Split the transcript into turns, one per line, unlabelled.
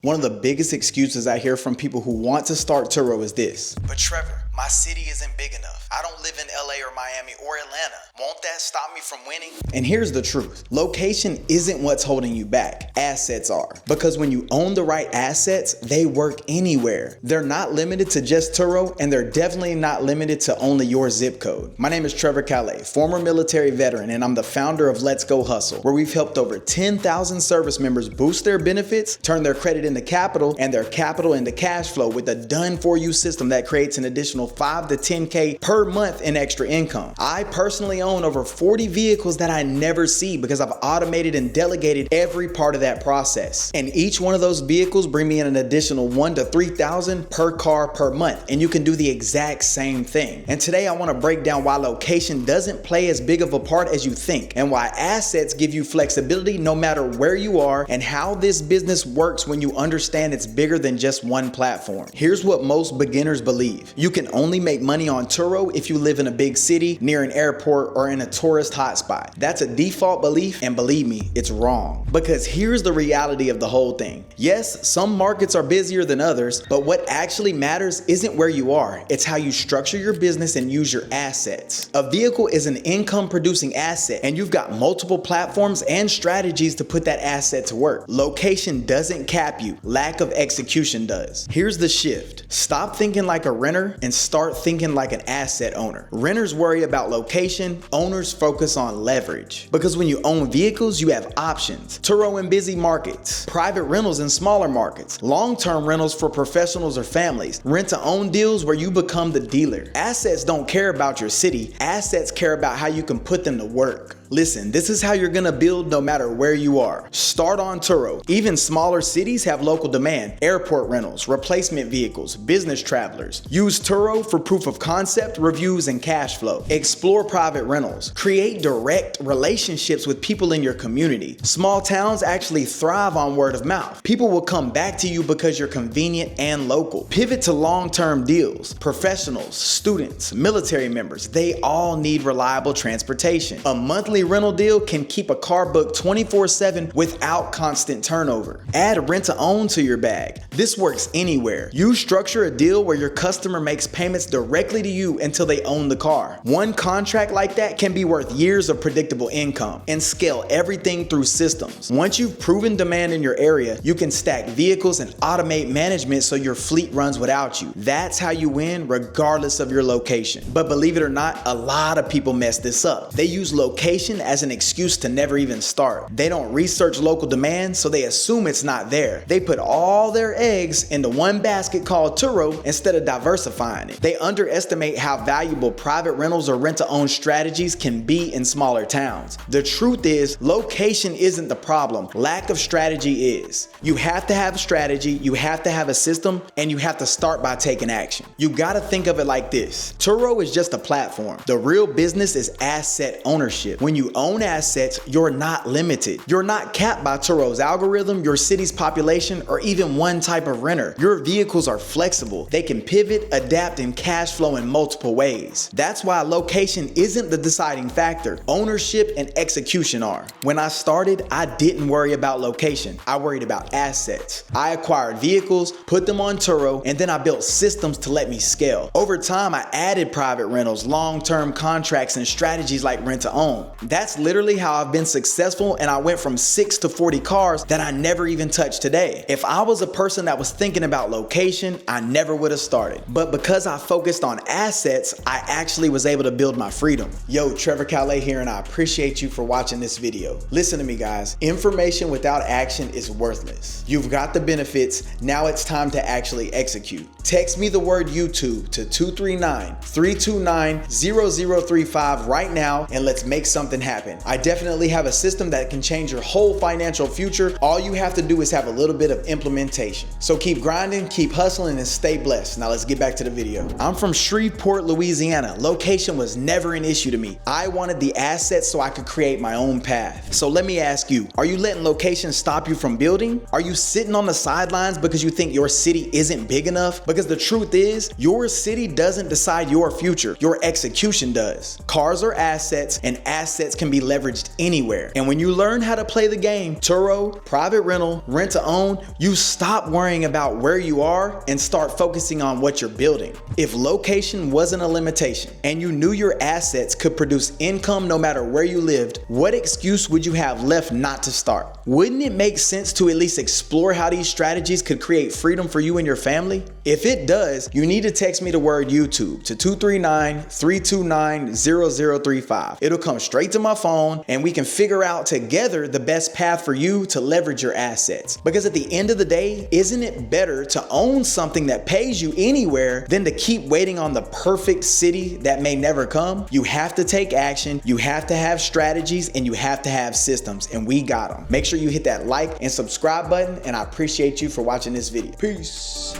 One of the biggest excuses I hear from people who want to start Turo is this: "But Trevor, my city isn't big enough. I don't live in LA or Miami or Atlanta. Won't that stop me from winning?" And here's the truth. Location isn't what's holding you back. Assets are. Because when you own the right assets, they work anywhere. They're not limited to just Turo, and they're definitely not limited to only your zip code. My name is Trevor Calais, former military veteran, and I'm the founder of Let's Go Hustle, where we've helped over 10,000 service members boost their benefits, turn their credit into capital, and their capital into cash flow with a done-for-you system that creates an additional 5 to 10K per month in extra income. I personally own over 40 vehicles that I never see because I've automated and delegated every part of that process. And each one of those vehicles bring me in an additional 1 to 3,000 per car per month. And you can do the exact same thing. And today I want to break down why location doesn't play as big of a part as you think, and why assets give you flexibility no matter where you are, and how this business works when you understand it's bigger than just one platform. Here's what most beginners believe: you can only make money on Turo if you live in a big city, near an airport, or in a tourist hotspot. That's a default belief, and believe me, it's wrong. Because here's the reality of the whole thing. Yes, some markets are busier than others, but what actually matters isn't where you are, it's how you structure your business and use your assets. A vehicle is an income producing asset, and you've got multiple platforms and strategies to put that asset to work. Location doesn't cap you, lack of execution does. Here's the shift: stop thinking like a renter and start thinking like an asset owner. Renters worry about location, owners focus on leverage. Because when you own vehicles, you have options. Turo in busy markets, private rentals in smaller markets, long-term rentals for professionals or families, rent-to-own deals where you become the dealer. Assets don't care about your city, assets care about how you can put them to work. Listen, this is how you're gonna build no matter where you are. Start on Turo. Even smaller cities have local demand: airport rentals, replacement vehicles, business travelers. Use Turo for proof of concept, reviews, and cash flow. Explore private rentals. Create direct relationships with people in your community. Small towns actually thrive on word of mouth. People will come back to you because you're convenient and local. Pivot to long-term deals. Professionals, students, military members, they all need reliable transportation. A monthly rental deal can keep a car booked 24/7 without constant turnover. Add rent-to-own to your bag. This works anywhere. You structure a deal where your customer makes payments directly to you until they own the car. One contract like that can be worth years of predictable income. And scale everything through systems. Once you've proven demand in your area, you can stack vehicles and automate management so your fleet runs without you. That's how you win regardless of your location. But believe it or not, a lot of people mess this up. They use location as an excuse to never even start. They don't research local demand, so they assume it's not there. They put all their eggs into one basket called Turo instead of diversifying it. They underestimate how valuable private rentals or rent-to-own strategies can be in smaller towns. The truth is, location isn't the problem. Lack of strategy is. You have to have a strategy, you have to have a system, and you have to start by taking action. You gotta think of it like this: Turo is just a platform. The real business is asset ownership. When you own assets, you're not limited. You're not capped by Turo's algorithm, your city's population, or even one type of renter. Your vehicles are flexible. They can pivot, adapt, and cash flow in multiple ways. That's why location isn't the deciding factor. Ownership and execution are. When I started, I didn't worry about location. I worried about assets. I acquired vehicles, put them on Turo, and then I built systems to let me scale. Over time, I added private rentals, long-term contracts, and strategies like rent-to-own. That's literally how I've been successful, and I went from 6 to 40 cars that I never even touched today. If I was a person that was thinking about location, I never would have started. But because I focused on assets, I actually was able to build my freedom. Yo, Trevor Calais here, and I appreciate you for watching this video. Listen to me, guys. Information without action is worthless. You've got the benefits, now it's time to actually execute. Text me the word YouTube to 239-329-0035 right now, and let's make something happen. I definitely have a system that can change your whole financial future. All you have to do is have a little bit of implementation. So keep grinding, keep hustling, and stay blessed. Now let's get back to the video. I'm from Shreveport, Louisiana. Location was never an issue to me. I wanted the assets so I could create my own path. So let me ask you, are you letting location stop you from building? Are you sitting on the sidelines because you think your city isn't big enough? Because Because the truth is, your city doesn't decide your future, your execution does. Cars are assets, and assets can be leveraged anywhere. And when you learn how to play the game, Turo, private rental, rent to own, you stop worrying about where you are and start focusing on what you're building. If location wasn't a limitation and you knew your assets could produce income no matter where you lived, what excuse would you have left not to start? Wouldn't it make sense to at least explore how these strategies could create freedom for you and your family? If it does, you need to text me the word YouTube to 239-329-0035. It'll come straight to my phone and we can figure out together the best path for you to leverage your assets. Because at the end of the day, isn't it better to own something that pays you anywhere than to keep waiting on the perfect city that may never come? You have to take action, you have to have strategies, and you have to have systems, and we got them. Make sure you hit that like and subscribe button, and I appreciate you for watching this video. Peace.